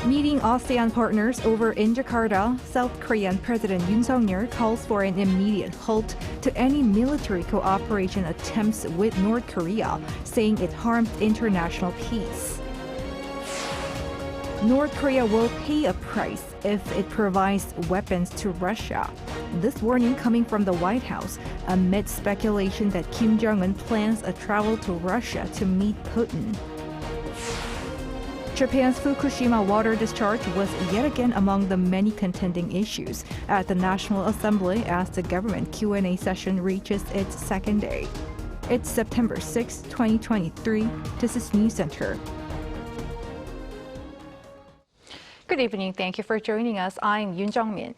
Meeting ASEAN partners over in Jakarta, South Korean President Yoon calls for an immediate halt to any military cooperation attempts with North Korea, saying it harms international peace. North Korea will pay a price if it provides weapons to Russia. This warning coming from the White House amid speculation that Kim Jong-un plans a travel to Russia to meet Putin. Japan's Fukushima water discharge was yet again among the many contending issues at the National Assembly as the government Q&A session reaches its second day. It's September 6, 2023. This is News Center. Good evening. Thank you for joining us. I'm Yoon Min.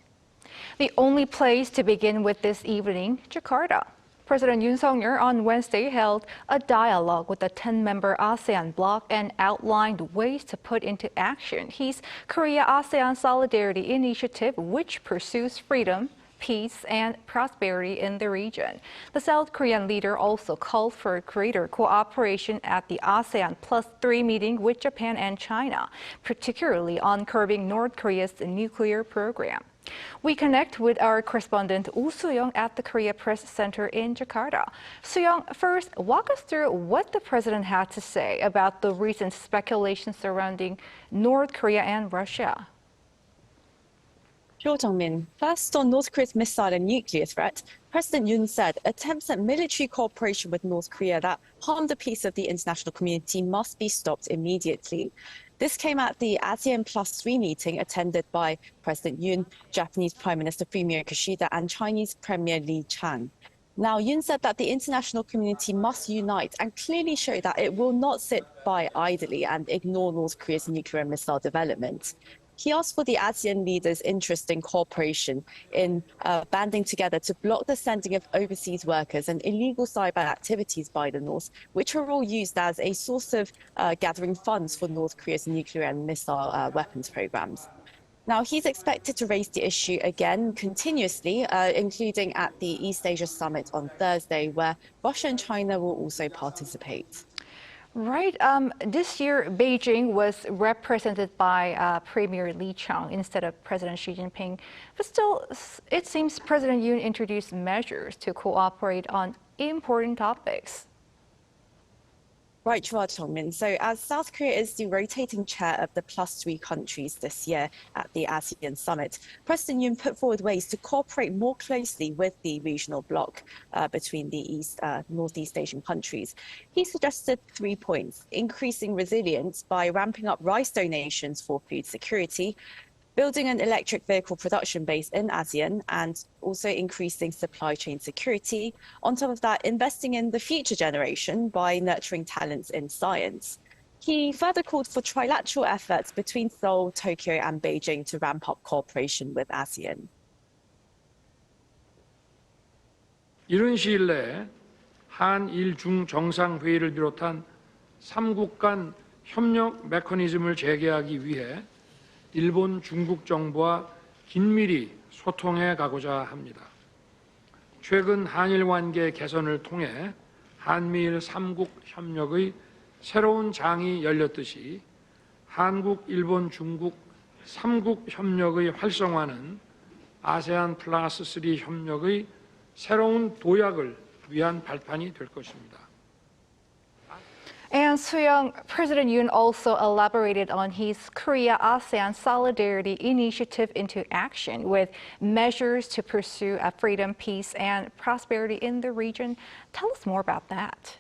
The only place to begin with this evening, Jakarta. President Yoon on Wednesday held a dialogue with the 10-member ASEAN bloc and outlined ways to put into action his Korea-ASEAN Solidarity Initiative, which pursues freedom, peace, and prosperity in the region. The South Korean leader also called for greater cooperation at the ASEAN +3 meeting with Japan and China, particularly on curbing North Korea's nuclear program. We connect with our correspondent Woo Soo-young at the Korea Press Center in Jakarta. Soo-young, first, walk us through what the president had to say about the recent speculation surrounding North Korea and Russia. Sure, Jong-min. First, on North Korea's missile and nuclear threat, President Yoon said attempts at military cooperation with North Korea that harm the peace of the international community must be stopped immediately. This came at the ASEAN +3 meeting attended by President Yoon, Japanese Prime Minister Fumio Kishida, and Chinese Premier Li Qiang. Now, Yoon said that the international community must unite and clearly show that it will not sit by idly and ignore North Korea's nuclear and missile development. He asked for the ASEAN leaders' interest in cooperation in banding together to block the sending of overseas workers and illegal cyber activities by the North, which are all used as a source of gathering funds for North Korea's nuclear and missile weapons programs. Now, he's expected to raise the issue again continuously, including at the East Asia Summit on Thursday, where Russia and China will also participate. Right. This year, Beijing was represented by Premier Li Qiang instead of President Xi Jinping. But still, it seems President Yoon introduced measures to cooperate on important topics. Right, you are, Jong-min. So as South Korea is the rotating chair of the +3 countries this year at the ASEAN Summit, President Yoon put forward ways to cooperate more closely with the regional bloc between the Northeast Asian countries. He suggested 3 points: increasing resilience by ramping up rice donations for food security, building an electric vehicle production base in ASEAN, and also increasing supply chain security. On top of that, investing in the future generation by nurturing talents in science. He further called for trilateral efforts between Seoul, Tokyo, and Beijing to ramp up cooperation with ASEAN. 이른 시일 내에 한일 중 정상회의를 비롯한 3국 간 협력 메커니즘을 재개하기 위해 일본, 중국 정부와 긴밀히 소통해 가고자 합니다. 최근 한일 관계 개선을 통해 한미일 3국 협력의 새로운 장이 열렸듯이 한국, 일본, 중국 3국 협력의 활성화는 아세안 +3 협력의 새로운 도약을 위한 발판이 될 것입니다. And Soo-young, President Yoon also elaborated on his Korea-ASEAN Solidarity Initiative into action with measures to pursue freedom, peace, and prosperity in the region. Tell us more about that.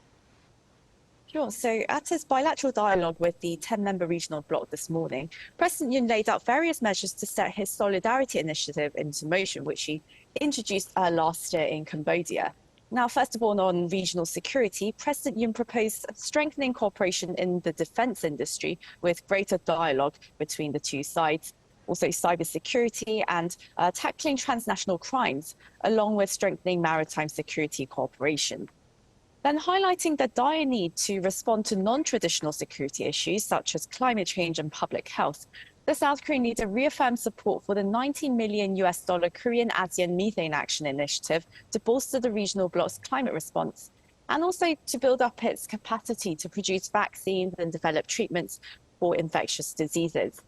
Sure. So at his bilateral dialogue with the 10-member regional bloc this morning, President Yoon laid out various measures to set his Solidarity Initiative into motion, which he introduced last year in Cambodia. Now, first of all, on regional security, President Yoon proposed strengthening cooperation in the defence industry with greater dialogue between the two sides, also cybersecurity and tackling transnational crimes, along with strengthening maritime security cooperation. Then highlighting the dire need to respond to non-traditional security issues such as climate change and public health, the South Korean leader reaffirmed support for the $19 million Korean-ASEAN Methane Action Initiative to bolster the regional bloc's climate response, and also to build up its capacity to produce vaccines and develop treatments for infectious diseases.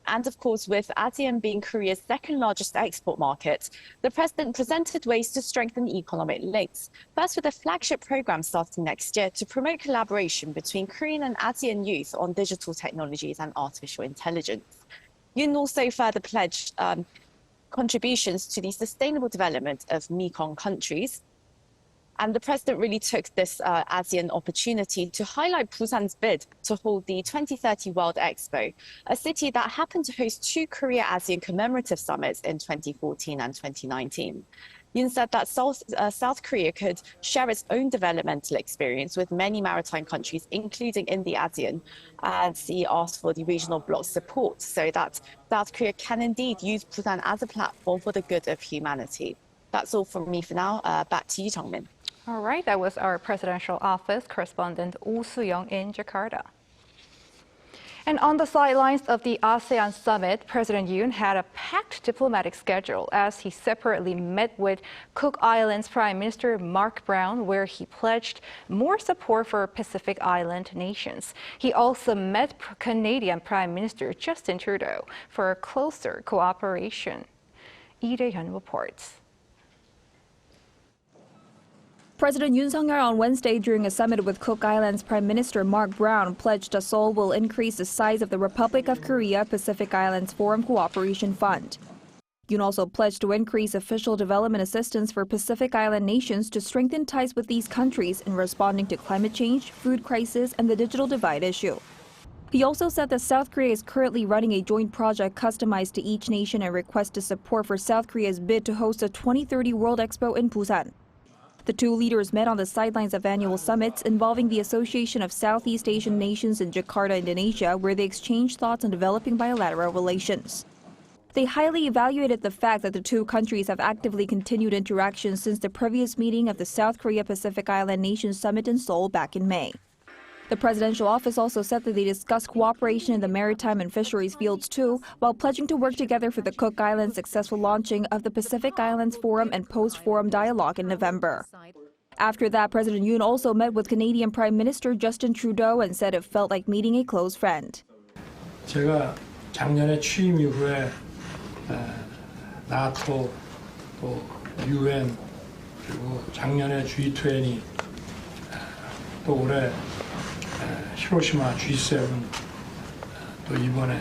And of course, with ASEAN being Korea's second largest export market, the president presented ways to strengthen economic links. First, with a flagship program starting next year to promote collaboration between Korean and ASEAN youth on digital technologies and artificial intelligence. Yoon also further pledged contributions to the sustainable development of Mekong countries. And the president really took this ASEAN opportunity to highlight Busan's bid to hold the 2030 World Expo, a city that happened to host two Korea-ASEAN commemorative summits in 2014 and 2019. Yoon said that South Korea could share its own developmental experience with many maritime countries, including in the ASEAN, and he asked for the regional bloc's support so that South Korea can indeed use Busan as a platform for the good of humanity. That's all from me for now. Back to you, Jong-min. All right, that was our presidential office correspondent Oh Soo-young in Jakarta. And on the sidelines of the ASEAN Summit, President Yoon had a packed diplomatic schedule as he separately met with Cook Islands Prime Minister Mark Brown, where he pledged more support for Pacific Island nations. He also met Canadian Prime Minister Justin Trudeau for closer cooperation. Lee Dae-hyun reports. President Yoon Suk-yeol on Wednesday during a summit with Cook Islands Prime Minister Mark Brown pledged that Seoul will increase the size of the Republic of Korea Pacific Islands Forum Cooperation Fund. Yoon also pledged to increase official development assistance for Pacific Island nations to strengthen ties with these countries in responding to climate change, food crisis, and the digital divide issue. He also said that South Korea is currently running a joint project customized to each nation and requested support for South Korea's bid to host a 2030 World Expo in Busan. The two leaders met on the sidelines of annual summits involving the Association of Southeast Asian Nations in Jakarta, Indonesia, where they exchanged thoughts on developing bilateral relations. They highly evaluated the fact that the two countries have actively continued interactions since the previous meeting of the South Korea Pacific Island Nations Summit in Seoul back in May. The presidential office also said that they discussed cooperation in the maritime and fisheries fields too, while pledging to work together for the Cook Islands' successful launching of the Pacific Islands Forum and Post-Forum Dialogue in November. After that, President Yoon also met with Canadian Prime Minister Justin Trudeau and said it felt like meeting a close friend. 제가 작년에 취임 이후에 나토, 또 UN, 그리고 작년에 G20, 또 올해 히로시마 G7, 또 이번에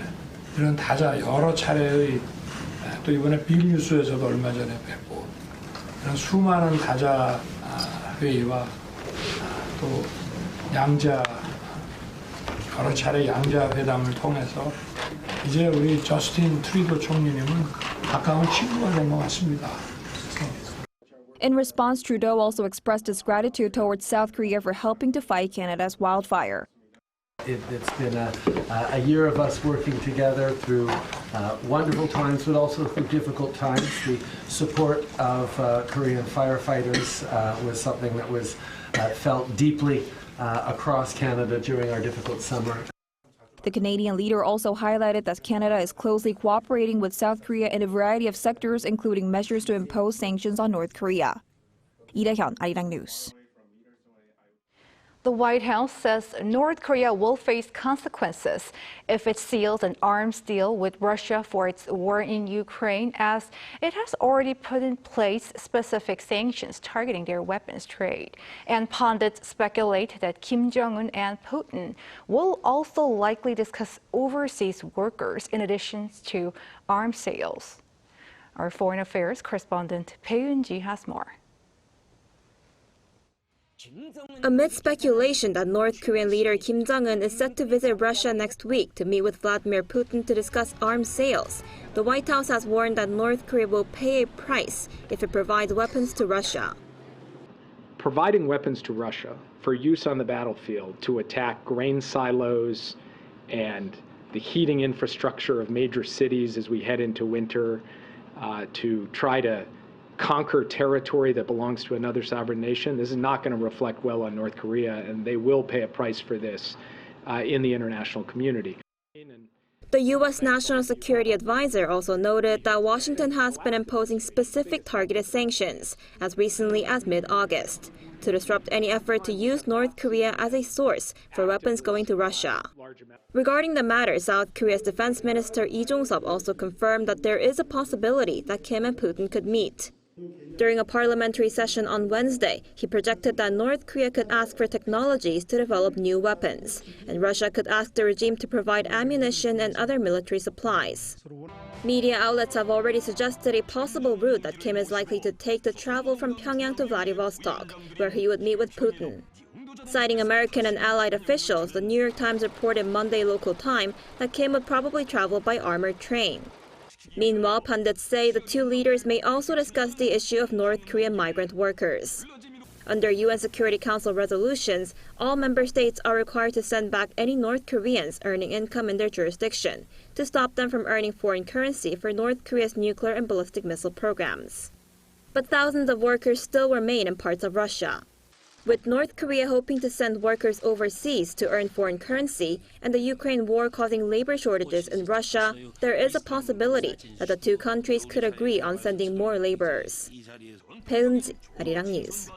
이런 다자 여러 차례의 또 이번에 빌뉴스에서도 얼마 전에 뵙고 이런 수많은 다자 회의와 또 양자 여러 차례 양자 회담을 통해서 이제 우리 저스틴 트루도 총리님은 가까운 친구가 된 것 같습니다. In response, Trudeau also expressed his gratitude towards South Korea for helping to fight Canada's wildfire. It's been a year of us working together through wonderful times, but also through difficult times. The support of Korean firefighters was something that was felt deeply across Canada during our difficult summer. The Canadian leader also highlighted that Canada is closely cooperating with South Korea in a variety of sectors, including measures to impose sanctions on North Korea. Lee Dae-hyun, Arirang News. The White House says North Korea will face consequences if it seals an arms deal with Russia for its war in Ukraine, as it has already put in place specific sanctions targeting their weapons trade. And pundits speculate that Kim Jong-un and Putin will also likely discuss overseas workers in addition to arms sales. Our foreign affairs correspondent Bae Eun-ji has more. Amid speculation that North Korean leader Kim Jong-un is set to visit Russia next week to meet with Vladimir Putin to discuss arms sales, the White House has warned that North Korea will pay a price if it provides weapons to Russia. Providing weapons to Russia for use on the battlefield to attack grain silos and the heating infrastructure of major cities as we head into winter, to try to conquer territory that belongs to another sovereign nation, this is not going to reflect well on North Korea, and they will pay a price for this in the international community. The U.S. National Security Advisor also noted that Washington has been imposing specific targeted sanctions as recently as mid-August to disrupt any effort to use North Korea as a source for weapons going to Russia. Regarding the matter, South Korea's Defense Minister Lee Jong-suk also confirmed that there is a possibility that Kim and Putin could meet. During a parliamentary session on Wednesday, he projected that North Korea could ask for technologies to develop new weapons, and Russia could ask the regime to provide ammunition and other military supplies. Media outlets have already suggested a possible route that Kim is likely to take to travel from Pyongyang to Vladivostok, where he would meet with Putin. Citing American and allied officials, the New York Times reported Monday local time that Kim would probably travel by armored train. Meanwhile, pundits say the two leaders may also discuss the issue of North Korean migrant workers. Under UN Security Council resolutions, all member states are required to send back any North Koreans earning income in their jurisdiction to stop them from earning foreign currency for North Korea's nuclear and ballistic missile programs. But thousands of workers still remain in parts of Russia. With North Korea hoping to send workers overseas to earn foreign currency and the Ukraine war causing labor shortages in Russia, there is a possibility that the two countries could agree on sending more laborers. 배은지, Arirang News.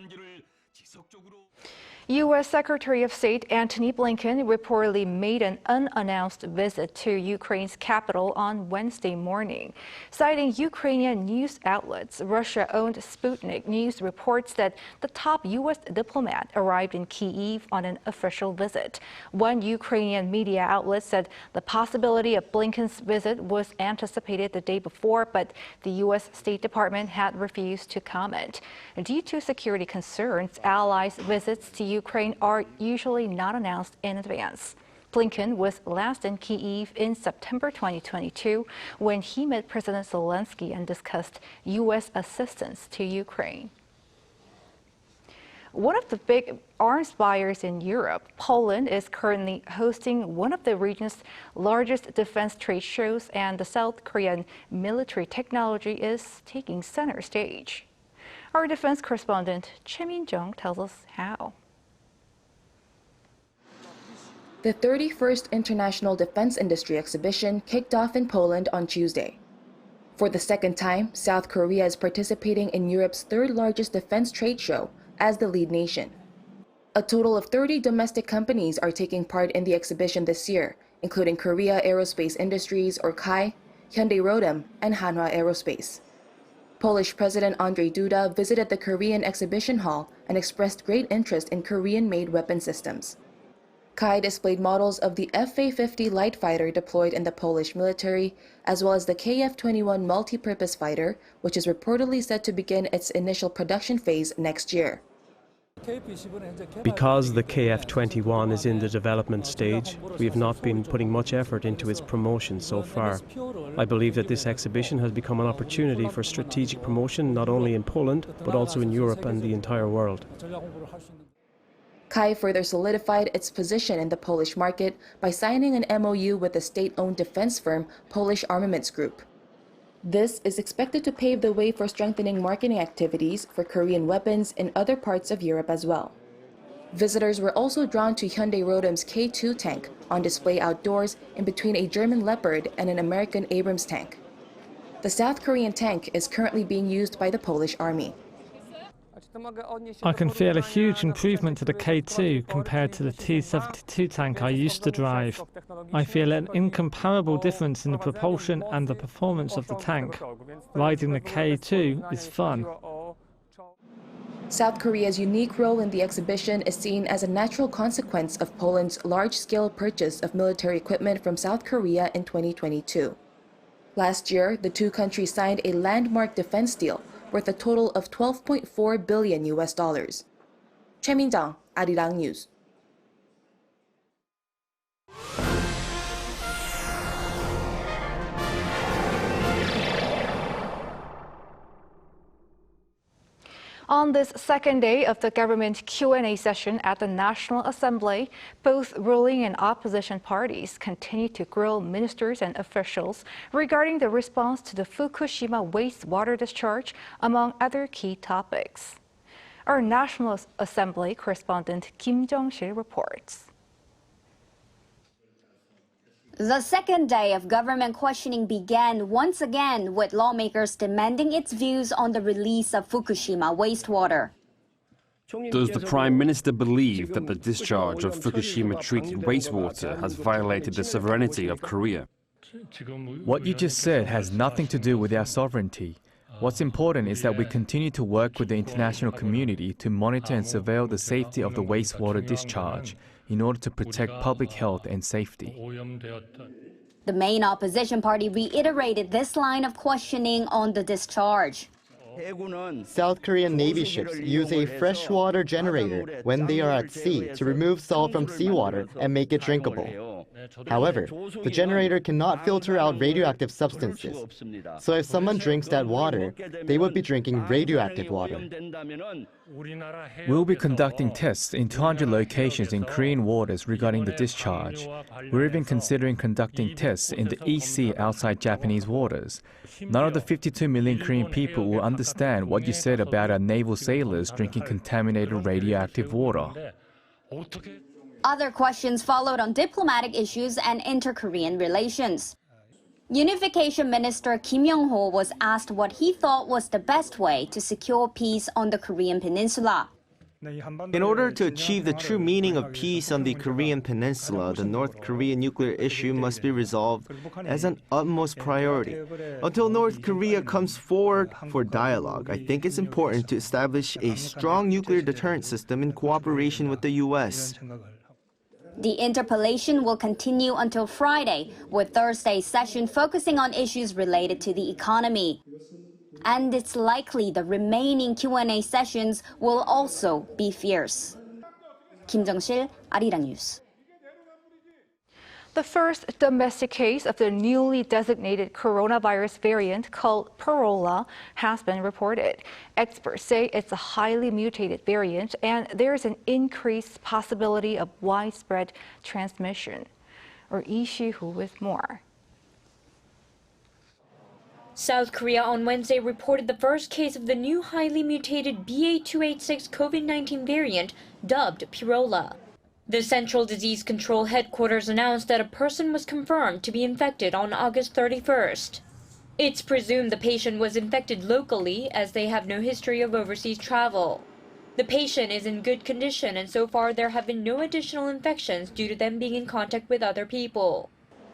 U.S. Secretary of State Antony Blinken reportedly made an unannounced visit to Ukraine's capital on Wednesday morning. Citing Ukrainian news outlets, Russia-owned Sputnik News reports that the top U.S. diplomat arrived in Kyiv on an official visit. One Ukrainian media outlet said the possibility of Blinken's visit was anticipated the day before, but the U.S. State Department had refused to comment. Due to security concerns, allies' visits to Ukraine are usually not announced in advance. Blinken was last in Kyiv in September 2022 when he met President Zelensky and discussed U.S. assistance to Ukraine. One of the big arms buyers in Europe, Poland, is currently hosting one of the region's largest defense trade shows, and the South Korean military technology is taking center stage. Our defense correspondent, Choi Min-jung, tells us how. The 31st International Defence Industry Exhibition kicked off in Poland on Tuesday. For the second time, South Korea is participating in Europe's third-largest defense trade show as the lead nation. A total of 30 domestic companies are taking part in the exhibition this year, including Korea Aerospace Industries, or KAI, Hyundai Rotem, and Hanwha Aerospace. Polish President Andrzej Duda visited the Korean exhibition hall and expressed great interest in Korean-made weapon systems. KAI displayed models of the F-A-50 light fighter deployed in the Polish military, as well as the KF-21 multi-purpose fighter, which is reportedly set to begin its initial production phase next year. Because the KF-21 is in the development stage, we have not been putting much effort into its promotion so far. I believe that this exhibition has become an opportunity for strategic promotion not only in Poland, but also in Europe and the entire world. KAI further solidified its position in the Polish market by signing an MOU with the state-owned defense firm Polish Armaments Group. This is expected to pave the way for strengthening marketing activities for Korean weapons in other parts of Europe as well. Visitors were also drawn to Hyundai Rotem's K2 tank on display outdoors in between a German Leopard and an American Abrams tank. The South Korean tank is currently being used by the Polish Army. I can feel a huge improvement to the K2 compared to the T-72 tank I used to drive. I feel an incomparable difference in the propulsion and the performance of the tank. Riding the K2 is fun. South Korea's unique role in the exhibition is seen as a natural consequence of Poland's large-scale purchase of military equipment from South Korea in 2022. Last year, the two countries signed a landmark defense deal worth a total of $12.4 billion. Choi Min-jung, Arirang News. On this second day of the government Q&A session at the National Assembly, both ruling and opposition parties continue to grill ministers and officials regarding the response to the Fukushima wastewater discharge, among other key topics. Our National Assembly correspondent Kim Jong-sil reports. The second day of government questioning began once again with lawmakers demanding its views on the release of Fukushima wastewater. Does the Prime Minister believe that the discharge of Fukushima treated wastewater has violated the sovereignty of Korea? What you just said has nothing to do with our sovereignty. What's important is that we continue to work with the international community to monitor and surveil the safety of the wastewater discharge in order to protect public health and safety. The main opposition party reiterated this line of questioning on the discharge. South Korean Navy ships use a freshwater generator when they are at sea to remove salt from seawater and make it drinkable. However, the generator cannot filter out radioactive substances. So if someone drinks that water, they would be drinking radioactive water. We'll be conducting tests in 200 locations in Korean waters regarding the discharge. We're even considering conducting tests in the East Sea outside Japanese waters. None of the 52 million Korean people will understand what you said about our naval sailors drinking contaminated radioactive water. Other questions followed on diplomatic issues and inter-Korean relations. Unification Minister Kim Yong-ho was asked what he thought was the best way to secure peace on the Korean peninsula. In order to achieve the true meaning of peace on the Korean peninsula, the North Korean nuclear issue must be resolved as an utmost priority. Until North Korea comes forward for dialogue, I think it's important to establish a strong nuclear deterrent system in cooperation with the U.S. The interpellation will continue until Friday, with Thursday's session focusing on issues related to the economy. And it's likely the remaining Q&A sessions will also be fierce. Kim Jung-sil, Arirang News. The first domestic case of the newly designated coronavirus variant called Pirola has been reported. Experts say it's a highly mutated variant and there's an increased possibility of widespread transmission. Or Lee Si-hoo with more. South Korea on Wednesday reported the first case of the new highly mutated BA.286 COVID-19 variant dubbed Pirola. The Central Disease Control Headquarters announced that a person was confirmed to be infected on August 31st. It's presumed the patient was infected locally as they have no history of overseas travel. The patient is in good condition and so far there have been no additional infections due to them being in contact with other people.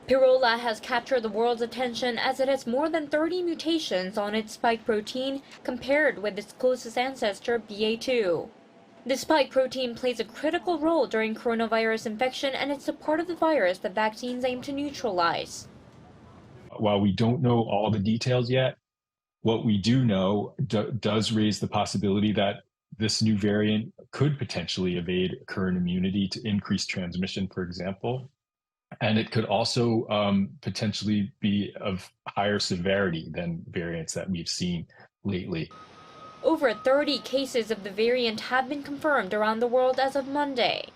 Pirola has captured the world's attention as it has more than 30 mutations on its spike protein compared with its closest ancestor BA.2. The spike protein plays a critical role during coronavirus infection and it's a part of the virus that vaccines aim to neutralize. While we don't know all the details yet, what we do know does raise the possibility that this new variant could potentially evade current immunity to increase transmission, for example. And it could also potentially be of higher severity than variants that we've seen lately. Over 30 cases of the variant have been confirmed around the world as of Monday.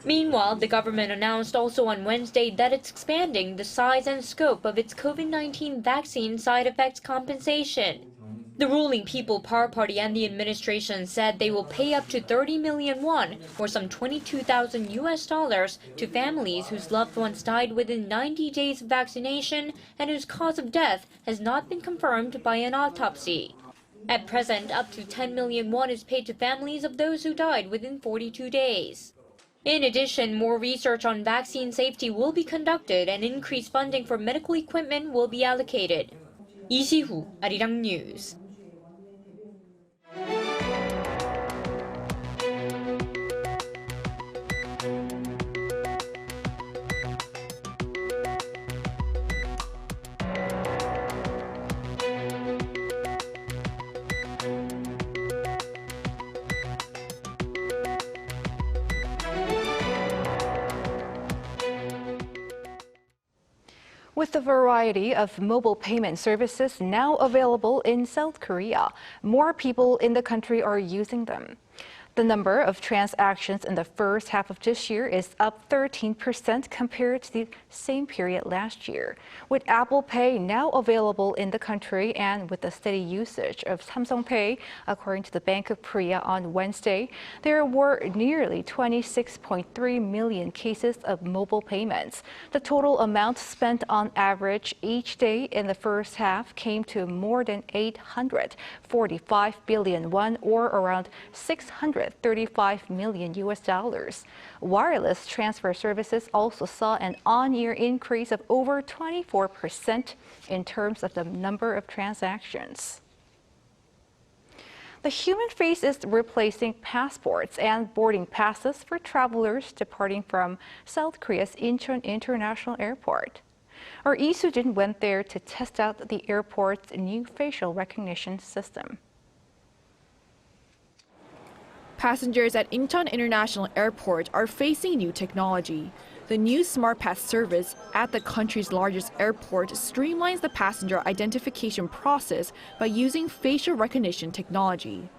Meanwhile, the government announced also on Wednesday that it's expanding the size and scope of its COVID-19 vaccine side effects compensation. The ruling People Power Party and the administration said they will pay up to 30 million won, or some $22,000 to families whose loved ones died within 90 days of vaccination and whose cause of death has not been confirmed by an autopsy. At present, up to 10 million won is paid to families of those who died within 42 days. In addition, more research on vaccine safety will be conducted and increased funding for medical equipment will be allocated. Lee Si-hoo, Arirang News. With a variety of mobile payment services now available in South Korea, more people in the country are using them. The number of transactions in the first half of this year is up 13% compared to the same period last year. With Apple Pay now available in the country and with the steady usage of Samsung Pay, according to the Bank of Korea on Wednesday, there were nearly 26.3 million cases of mobile payments. The total amount spent on average each day in the first half came to more than 845 billion won, or around 635 million US dollars. Wireless transfer services also saw an on-year increase of over 24% in terms of the number of transactions. The human face is replacing passports and boarding passes for travelers departing from South Korea's Incheon International Airport. Our Lee Soo-jin went there to test out the airport's new facial recognition system. Passengers at Incheon International Airport are facing new technology. The new Smart Pass service at the country's largest airport streamlines the passenger identification process by using facial recognition technology.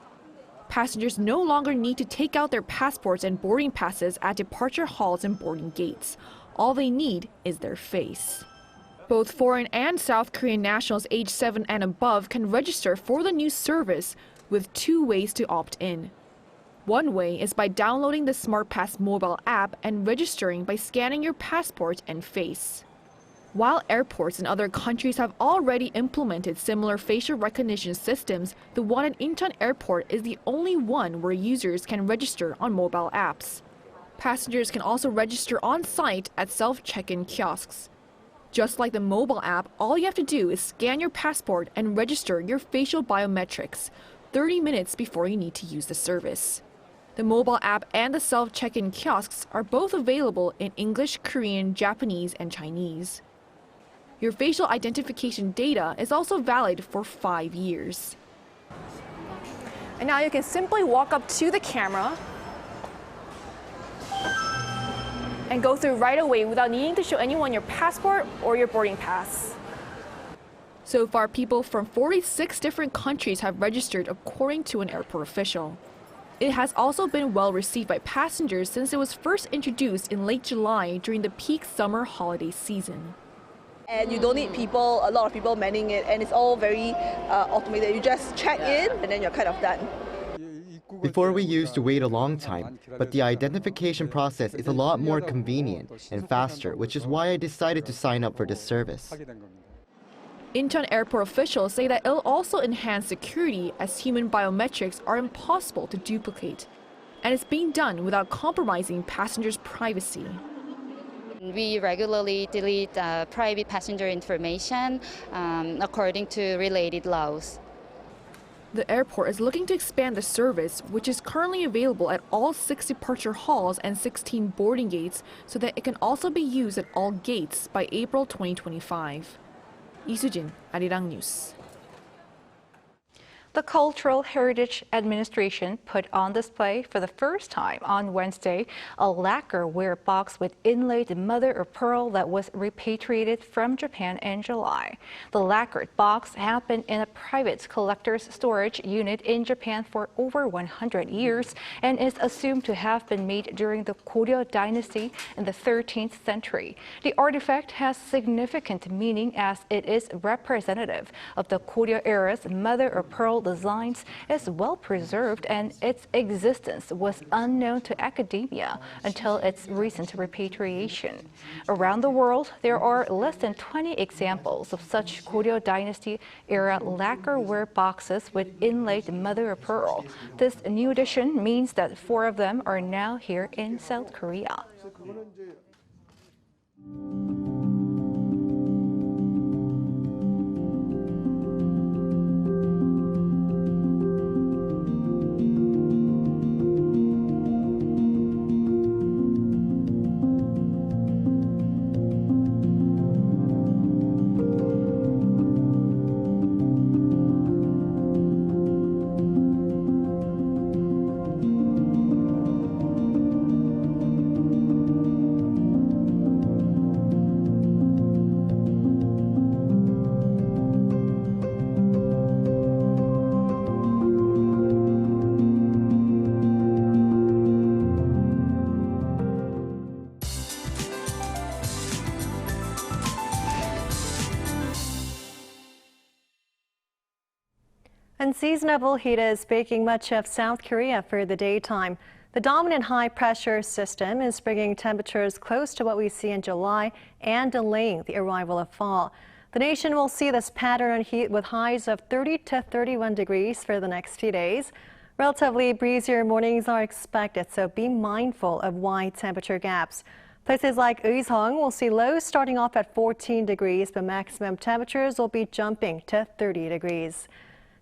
Passengers no longer need to take out their passports and boarding passes at departure halls and boarding gates. All they need is their face. Both foreign and South Korean nationals aged 7 and above can register for the new service with 2 ways to opt in. One way is by downloading the Smart Pass mobile app and registering by scanning your passport and face. While airports in other countries have already implemented similar facial recognition systems, the one at Incheon Airport is the only one where users can register on mobile apps. Passengers can also register on site at self-check-in kiosks. Just like the mobile app, all you have to do is scan your passport and register your facial biometrics 30 minutes before you need to use the service. The mobile app and the self-check-in kiosks are both available in English, Korean, Japanese, and Chinese. Your facial identification data is also valid for 5 years. And now you can simply walk up to the camera and go through right away without needing to show anyone your passport or your boarding pass. So far, people from 46 different countries have registered, according to an airport official. It has also been well received by passengers since it was first introduced in late July during the peak summer holiday season. And you don't need a lot of people manning it, and it's all very automated. You just check in and then you're kind of done. Before we used to wait a long time, but the identification process is a lot more convenient and faster, which is why I decided to sign up for this service. Incheon Airport officials say that it'll also enhance security as human biometrics are impossible to duplicate. And it's being done without compromising passengers' privacy. We regularly delete private passenger information according to related laws. The airport is looking to expand the service, which is currently available at all 6 departure halls and 16 boarding gates, so that it can also be used at all gates by April 2025. Lee Soo-jin, Arirang News. The Cultural Heritage Administration put on display for the first time on Wednesday a lacquer-ware box with inlaid mother-of-pearl that was repatriated from Japan in July. The lacquered box had been in a private collector's storage unit in Japan for over 100 years and is assumed to have been made during the Goryeo dynasty in the 13th century. The artifact has significant meaning as it is representative of the Goryeo era's mother-of-pearl designs, is well preserved, and its existence was unknown to academia until its recent repatriation. Around the world, there are less than 20 examples of such Goryeo dynasty era lacquer-ware boxes with inlaid mother-of-pearl. This new addition means that 4 of them are now here in South Korea. Unseasonable heat is baking much of South Korea for the daytime. The dominant high-pressure system is bringing temperatures close to what we see in July and delaying the arrival of fall. The nation will see this pattern of heat with highs of 30 to 31 degrees for the next few days. Relatively breezier mornings are expected, so be mindful of wide temperature gaps. Places like Arirang will see lows starting off at 14 degrees, but maximum temperatures will be jumping to 30 degrees.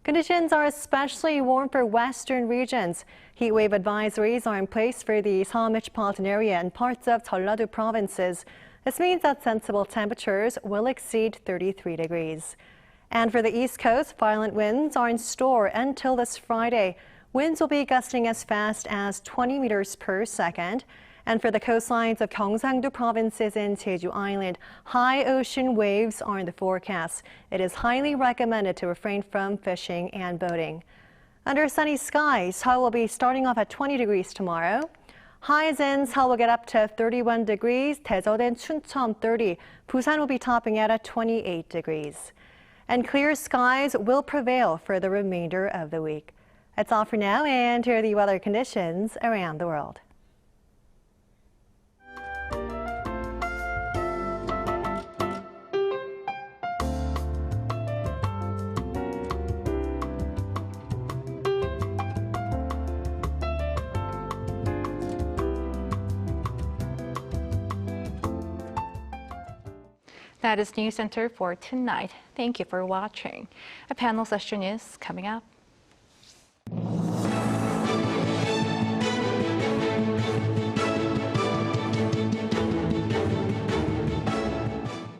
Conditions are especially warm for western regions. Heat wave advisories are in place for the Seoul metropolitan area and parts of Jeollado provinces. This means that sensible temperatures will exceed 33 degrees. And for the East Coast, violent winds are in store until this Friday. Winds will be gusting as fast as 20 meters per second. And for the coastlines of Gyeongsang-do provinces in Jeju Island, high ocean waves are in the forecast. It is highly recommended to refrain from fishing and boating. Under sunny skies, Seoul will be starting off at 20 degrees tomorrow. Highs in Seoul will get up to 31 degrees, Daejeon and Chuncheon 30. Busan will be topping out at 28 degrees. And clear skies will prevail for the remainder of the week. That's all for now, and here are the weather conditions around the world. That is News Center for tonight. Thank you for watching. A panel session is coming up.